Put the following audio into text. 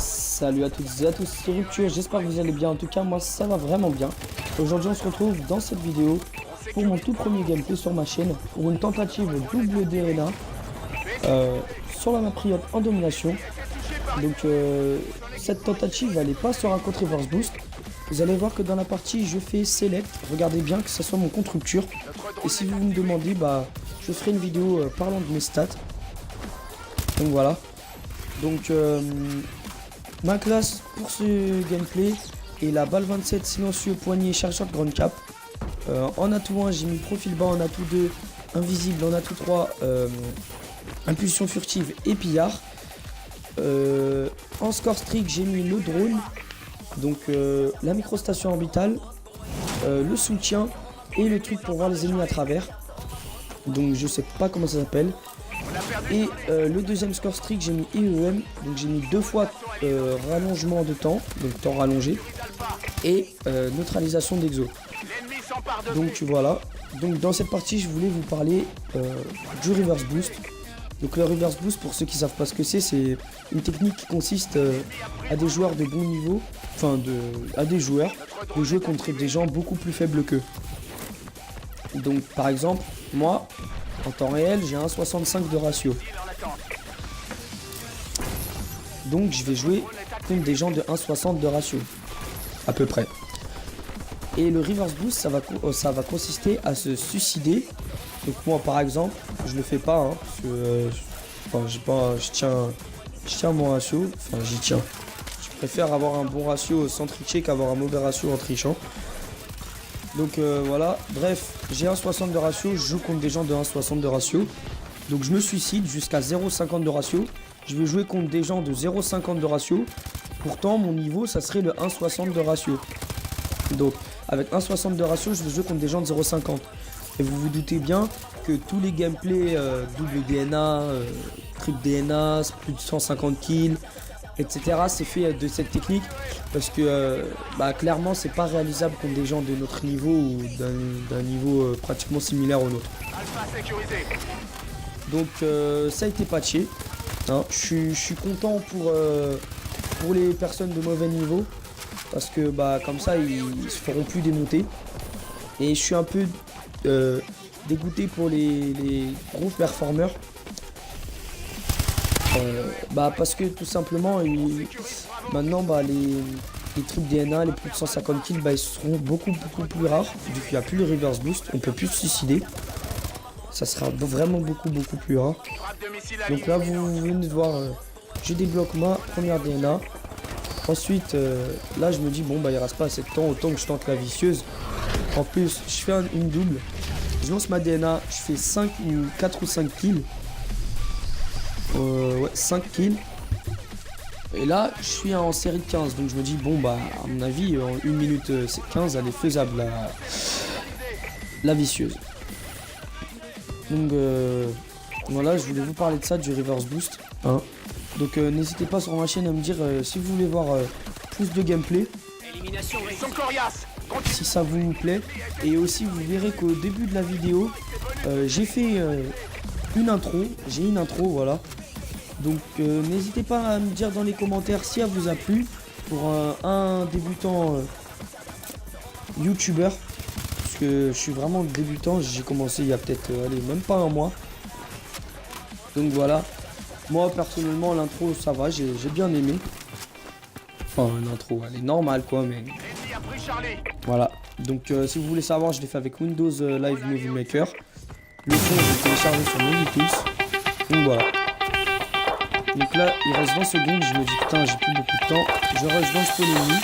Salut à toutes et à tous, c'est Rupture, j'espère que vous allez bien, en tout cas moi ça va vraiment bien. Aujourd'hui on se retrouve dans cette vidéo pour mon tout premier gameplay sur ma chaîne, pour une tentative double DNA sur la map Riot en domination. Donc cette tentative elle n'est pas sur un compte reverse boost. Vous allez voir que dans la partie je fais select, regardez bien que ce soit mon compte Rupture. Et si vous me demandez, je ferai une vidéo parlant de mes stats. Donc voilà. Donc ma classe pour ce gameplay est la balle 27 silencieux poignet chargeur de grande cap. En atout 1 j'ai mis profil bas, en atout 2 invisible, en atout 3 impulsion furtive et pillard. En score strict j'ai mis le drone, donc la microstation orbitale, le soutien et le truc pour voir les ennemis à travers. Donc je sais pas comment ça s'appelle. Et le deuxième score strict j'ai mis IEM, donc j'ai mis 2 fois rallongement de temps, donc temps rallongé, et neutralisation d'exo. Donc voilà, donc dans cette partie je voulais vous parler du reverse boost. Donc le reverse boost, pour ceux qui savent pas ce que c'est une technique qui consiste à des joueurs de bon niveau, à des joueurs de jouer contre des gens beaucoup plus faibles qu'eux. Donc par exemple, moi en temps réel j'ai 1,65 de ratio. Donc je vais jouer contre des gens de 1,60 de ratio, à peu près. Et le reverse boost ça va consister à se suicider. Donc moi par exemple, je le fais pas hein, parce que je tiens mon ratio, j'y tiens. Je préfère avoir un bon ratio sans tricher qu'avoir un mauvais ratio en trichant. Donc voilà, bref, j'ai 1,60 de ratio, je joue contre des gens de 1,60 de ratio. Donc je me suicide jusqu'à 0,50 de ratio. Je vais jouer contre des gens de 0,50 de ratio. Pourtant mon niveau ça serait le 1,60 de ratio. Donc avec 1,60 de ratio, je vais jouer contre des gens de 0,50. Et vous vous doutez bien que tous les gameplays double DNA, triple DNA, plus de 150 kills, etc. c'est fait de cette technique parce que clairement c'est pas réalisable contre des gens de notre niveau ou d'un niveau pratiquement similaire au nôtre. Donc ça a été patché. Hein. Je suis content pour les personnes de mauvais niveau parce que comme ça ils se feront plus démonter. Et je suis un peu dégoûté pour les gros performeurs. Parce que tout simplement maintenant les trucs DNA, les plus de 150 kills, ils seront beaucoup plus rares vu qu'il n'y a plus le reverse boost, on peut plus se suicider. Ça sera vraiment beaucoup plus rare. Donc là vous venez de voir, je débloque ma première DNA. Ensuite là je me dis il reste pas assez de temps, autant que je tente la vicieuse. En plus je fais une double, je lance ma DNA, je fais 4 ou 5 kills. Ouais, 5 kills. Et là je suis en série de 15, donc je me dis à mon avis en 1 minute 15 elle est faisable la vicieuse. Donc voilà, je voulais vous parler de ça, du reverse boost hein. Donc n'hésitez pas sur ma chaîne à me dire si vous voulez voir plus de gameplay, si ça vous plaît. Et aussi vous verrez qu'au début de la vidéo j'ai fait une intro, voilà. Donc n'hésitez pas à me dire dans les commentaires si elle vous a plu pour un débutant youtubeur, parce que je suis vraiment débutant, j'ai commencé il y a peut-être même pas un mois. Donc voilà, moi personnellement l'intro ça va, j'ai bien aimé. Enfin l'intro elle est normale quoi, mais voilà. Donc si vous voulez savoir, je l'ai fait avec Windows Live Movie Maker. Le son je l'ai téléchargé sur Movietools. Donc voilà. Donc là il reste 20 secondes, je me dis putain j'ai plus beaucoup de temps. Je rush dans le spawn ennemi.